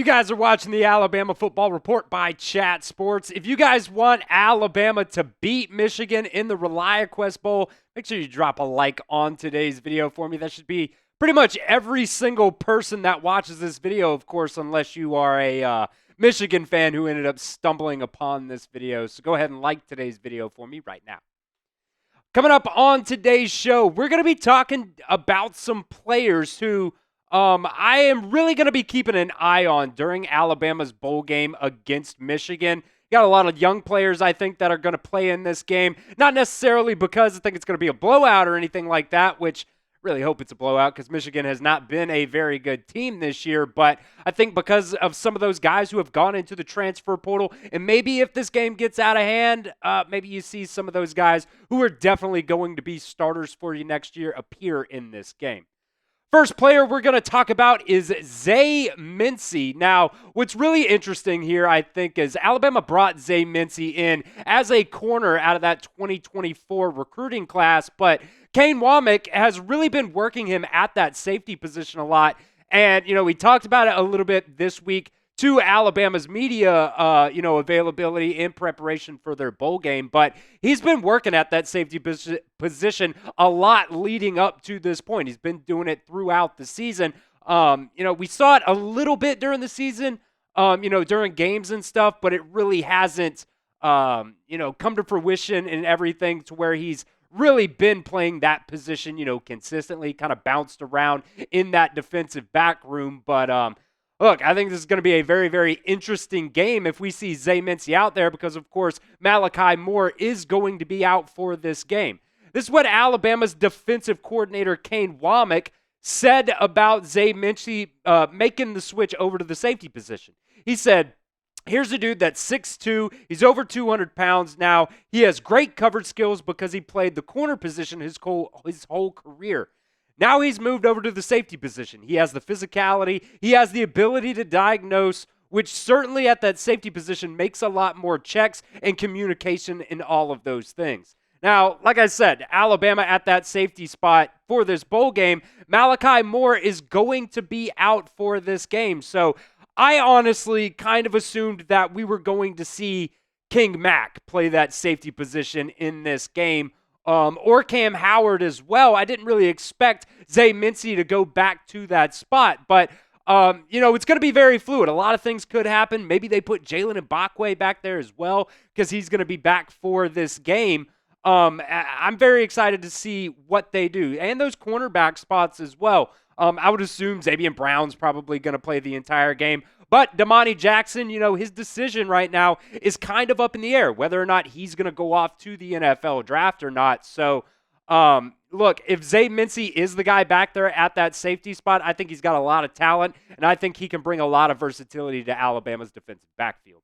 You guys are watching the Alabama Football Report by Chat Sports. If you guys want Alabama to beat Michigan in the ReliaQuest Bowl, make sure you drop a like on today's video for me. That should be pretty much every single person that watches this video, of course, unless you are a Michigan fan who ended up stumbling upon this video. So go ahead and like today's video for me right now. Coming up on today's show, we're going to be talking about some players who I am really going to be keeping an eye on during Alabama's bowl game against Michigan. Got a lot of young players, I think, that are going to play in this game. Not necessarily because I think it's going to be a blowout or anything like that, which I really hope it's a blowout because Michigan has not been a very good team this year. But I think because of some of those guys who have gone into the transfer portal, and maybe if this game gets out of hand, maybe you see some of those guys who are definitely going to be starters for you next year appear in this game. First player we're going to talk about is Zay Mincey. Now, what's really interesting here, I think, is Alabama brought Zay Mincey in as a corner out of that 2024 recruiting class, but Kane Wommack has really been working him at that safety position a lot. And, we talked about it a little bit this week to Alabama's media, availability in preparation for their bowl game. But he's been working at that safety position a lot leading up to this point. He's been doing it throughout the season. We saw it a little bit during the season, during games and stuff, but it really hasn't, come to fruition and everything to where he's really been playing that position, consistently, kind of bounced around in that defensive back room. But, look, I think this is going to be a very, very interesting game if we see Zay Mincey out there because, of course, Malachi Moore is going to be out for this game. This is what Alabama's defensive coordinator, Kane Wommack, said about Zay Mincey making the switch over to the safety position. He said, here's a dude that's 6'2", he's over 200 pounds now. He has great coverage skills because he played the corner position his whole career. Now he's moved over to the safety position. He has the physicality. He has the ability to diagnose, which certainly at that safety position makes a lot more checks and communication in all of those things. Now, like I said, Alabama at that safety spot for this bowl game, Malachi Moore is going to be out for this game. So I honestly kind of assumed that we were going to see King Mack play that safety position in this game. Or Cam Howard as well. I didn't really expect Zay Mincey to go back to that spot, but it's going to be very fluid. A lot of things could happen. Maybe they put Jalen Mbakwe back there as well because he's going to be back for this game. I'm very excited to see what they do, and those cornerback spots as well. I would assume Zavier Brown's probably going to play the entire game. But Damani Jackson, his decision right now is kind of up in the air, whether or not he's going to go off to the NFL draft or not. So, look, if Zay Mincey is the guy back there at that safety spot, I think he's got a lot of talent, and I think he can bring a lot of versatility to Alabama's defensive backfield.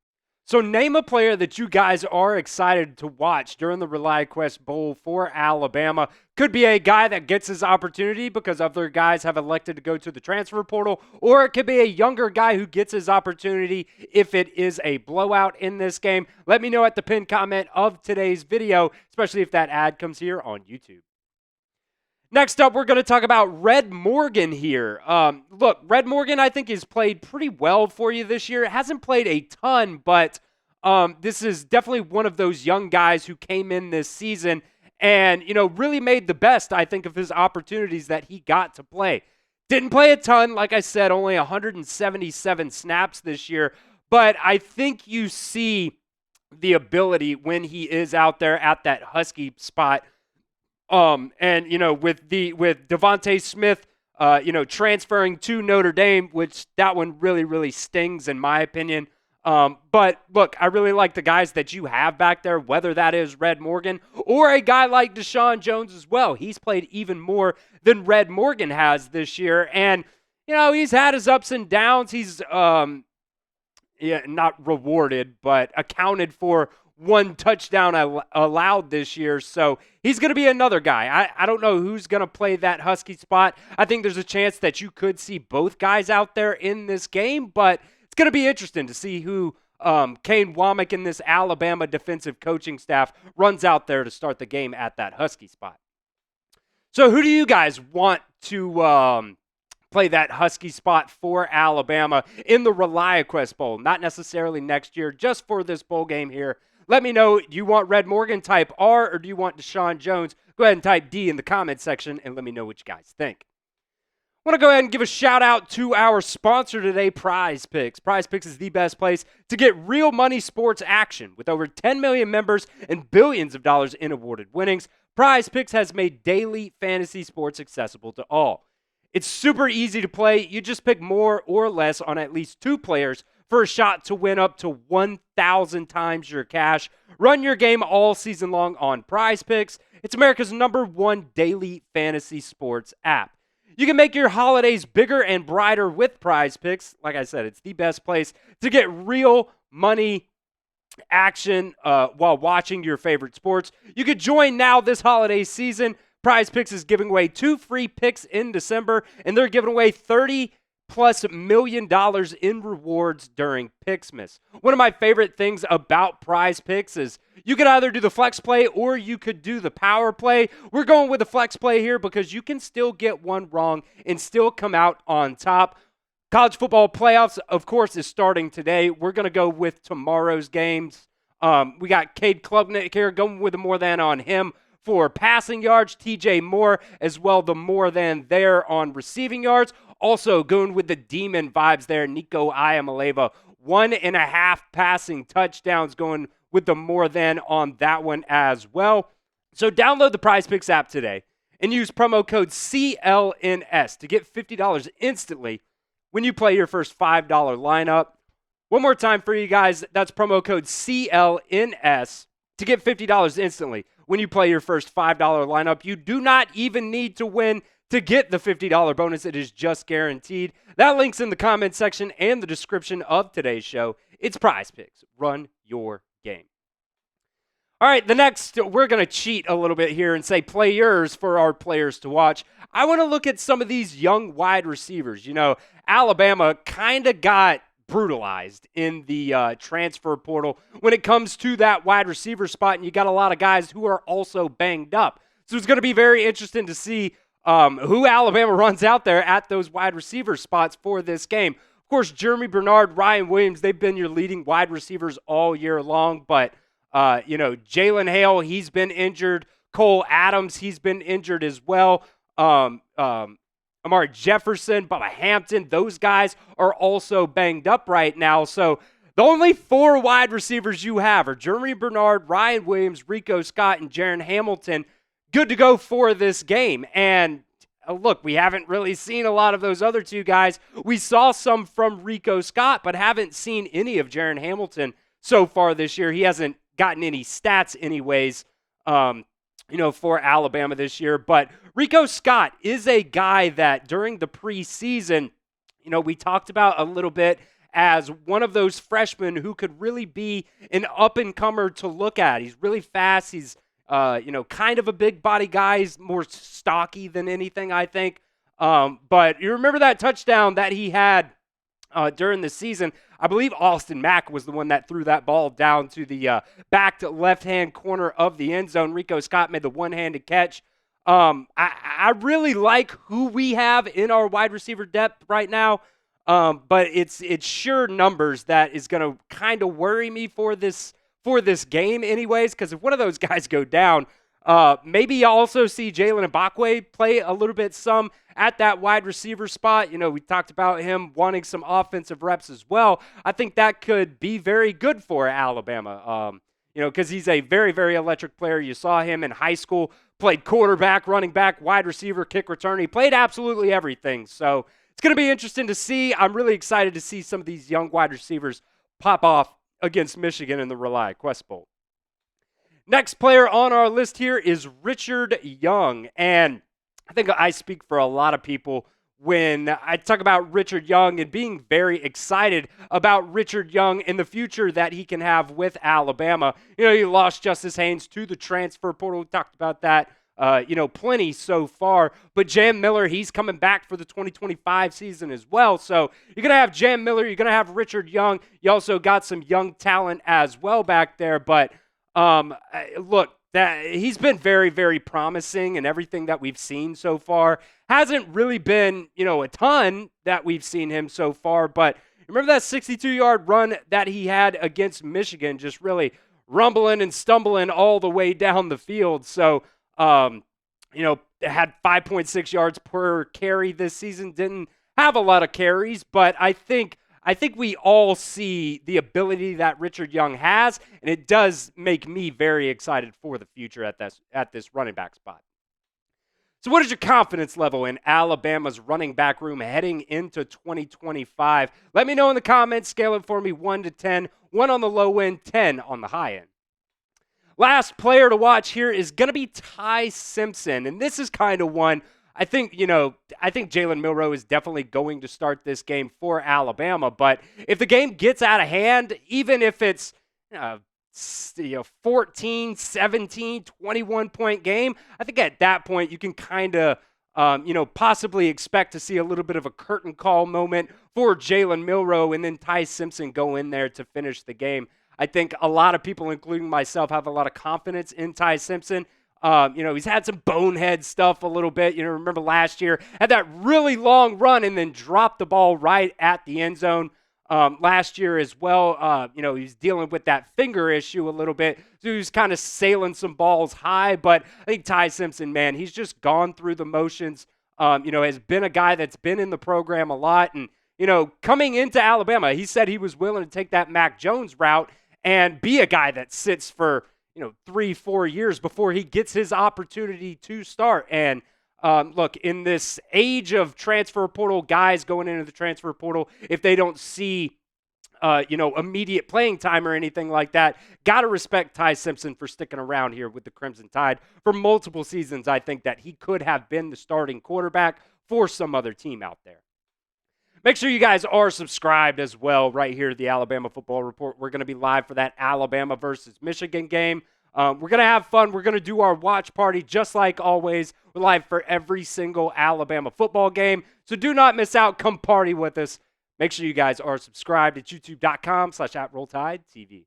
So name a player that you guys are excited to watch during the ReliaQuest Bowl for Alabama. Could be a guy that gets his opportunity because other guys have elected to go to the transfer portal, or it could be a younger guy who gets his opportunity if it is a blowout in this game. Let me know at the pinned comment of today's video, especially if that ad comes here on YouTube. Next up, we're going to talk about Red Morgan here. Look, Red Morgan, I think, has played pretty well for you this year. Hasn't played a ton, but this is definitely one of those young guys who came in this season and, really made the best, I think, of his opportunities that he got to play. Didn't play a ton, like I said, only 177 snaps this year, but I think you see the ability when he is out there at that Husky spot. With Devontae Smith, transferring to Notre Dame, which that one really, really stings in my opinion. But look, I really like the guys that you have back there, whether that is Red Morgan or a guy like Deshaun Jones as well. He's played even more than Red Morgan has this year. And, he's had his ups and downs. He's, not rewarded, but accounted for one touchdown allowed this year. So he's going to be another guy. I don't know who's going to play that Husky spot. I think there's a chance that you could see both guys out there in this game, but it's going to be interesting to see who Kane Wommack and this Alabama defensive coaching staff runs out there to start the game at that Husky spot. So who do you guys want to play that Husky spot for Alabama in the ReliaQuest Bowl. Not necessarily next year, just for this bowl game here. Let me know, do you want Red Morgan, type R, or do you want Deshaun Jones? Go ahead and type D in the comment section and let me know what you guys think. I want to go ahead and give a shout out to our sponsor today, Prize Picks. Prize Picks is the best place to get real money sports action. With over 10 million members and billions of dollars in awarded winnings, Prize Picks has made daily fantasy sports accessible to all. It's super easy to play. You just pick more or less on at least 2 players for a shot to win up to 1,000 times your cash. Run your game all season long on Prize Picks. It's America's #1 daily fantasy sports app. You can make your holidays bigger and brighter with Prize Picks. Like I said, it's the best place to get real money action while watching your favorite sports. You could join now this holiday season. Prize Picks is giving away 2 free picks in December, and they're giving away $30+ million in rewards during Picksmas. One of my favorite things about Prize Picks is you could either do the flex play or you could do the power play. We're going with the flex play here because you can still get one wrong and still come out on top. College football playoffs, of course, is starting today. We're going to go with tomorrow's games. We got Cade Klubnik here going with the more than on him for passing yards. TJ Moore as well, the more than there on receiving yards. Also going with the demon vibes there, Nico Iamaleva. 1.5 passing touchdowns going with the more than on that one as well. So download the Prize Picks app today and use promo code CLNS to get $50 instantly when you play your first $5 lineup. One more time for you guys, that's promo code CLNS to get $50 instantly when you play your first $5 lineup. You do not even need to win to get the $50 bonus. It is just guaranteed. That link's in the comment section and the description of today's show. It's Prize Picks. Run your game. All right, the next, we're going to cheat a little bit here and say play yours for our players to watch. I want to look at some of these young wide receivers. You know, Alabama kind of got brutalized in the transfer portal when it comes to that wide receiver spot, and you got a lot of guys who are also banged up. So it's going to be very interesting to see who Alabama runs out there at those wide receiver spots for this game. Of course, Jeremy Bernard, Ryan Williams, they've been your leading wide receivers all year long, but Jalen Hale, he's been injured. Cole Adams, he's been injured as well. Amari Jefferson, Bubba Hampton, those guys are also banged up right now. So the only 4 wide receivers you have are Jeremy Bernard, Ryan Williams, Rico Scott, and Jaron Hamilton. Good to go for this game. And look, we haven't really seen a lot of those other 2 guys. We saw some from Rico Scott, but haven't seen any of Jaron Hamilton so far this year. He hasn't gotten any stats anyways, for Alabama this year. But Rico Scott is a guy that during the preseason, we talked about a little bit as one of those freshmen who could really be an up-and-comer to look at. He's really fast. He's, kind of a big body guy. He's more stocky than anything, I think. But you remember that touchdown that he had during the season. I believe Austin Mack was the one that threw that ball down to the back to left-hand corner of the end zone. Rico Scott made the one-handed catch. I really like who we have in our wide receiver depth right now, but it's sure numbers that is going to kind of worry me for this game anyways, because if one of those guys go down, maybe you also see Jalen Mbakwe play a little bit some at that wide receiver spot. We talked about him wanting some offensive reps as well. I think that could be very good for Alabama, because he's a very, very electric player. You saw him in high school, played quarterback, running back, wide receiver, kick return. He played absolutely everything. So it's going to be interesting to see. I'm really excited to see some of these young wide receivers pop off against Michigan in the ReliaQuest Bowl. Next player on our list here is Richard Young, and I think I speak for a lot of people when I talk about Richard Young and being very excited about Richard Young in the future that he can have with Alabama. He lost Justice Haynes to the transfer portal. We talked about that, plenty so far. But Jam Miller, he's coming back for the 2025 season as well. So you're going to have Jam Miller. You're going to have Richard Young. You also got some young talent as well back there. But look, that he's been very, very promising, and everything that we've seen so far hasn't really been, a ton that we've seen him so far. But remember that 62-yard run that he had against Michigan, just really rumbling and stumbling all the way down the field. So, had 5.6 yards per carry this season. Didn't have a lot of carries, but I think we all see the ability that Richard Young has, and it does make me very excited for the future at this running back spot. So what is your confidence level in Alabama's running back room heading into 2025? Let me know in the comments. Scale it for me 1 to 10. 1 on the low end, 10 on the high end. Last player to watch here is going to be Ty Simpson, and this is kind of one I think Jalen Milroe is definitely going to start this game for Alabama, but if the game gets out of hand, even if it's 14, 17, 21-point game, I think at that point you can kind of possibly expect to see a little bit of a curtain call moment for Jalen Milroe, and then Ty Simpson go in there to finish the game. I think a lot of people, including myself, have a lot of confidence in Ty Simpson. He's had some bonehead stuff a little bit. Remember last year, had that really long run and then dropped the ball right at the end zone last year as well. He's dealing with that finger issue a little bit. So he's kind of sailing some balls high. But I think Ty Simpson, man, he's just gone through the motions, has been a guy that's been in the program a lot. And, coming into Alabama, he said he was willing to take that Mac Jones route and be a guy that sits for 3-4 years before he gets his opportunity to start. And look, in this age of transfer portal guys going into the transfer portal, if they don't see, immediate playing time or anything like that, got to respect Ty Simpson for sticking around here with the Crimson Tide for multiple seasons. I think that he could have been the starting quarterback for some other team out there. Make sure you guys are subscribed as well right here to the Alabama Football Report. We're going to be live for that Alabama versus Michigan game. We're going to have fun. We're going to do our watch party just like always. We're live for every single Alabama football game. So do not miss out. Come party with us. Make sure you guys are subscribed at youtube.com/@RollTideTV.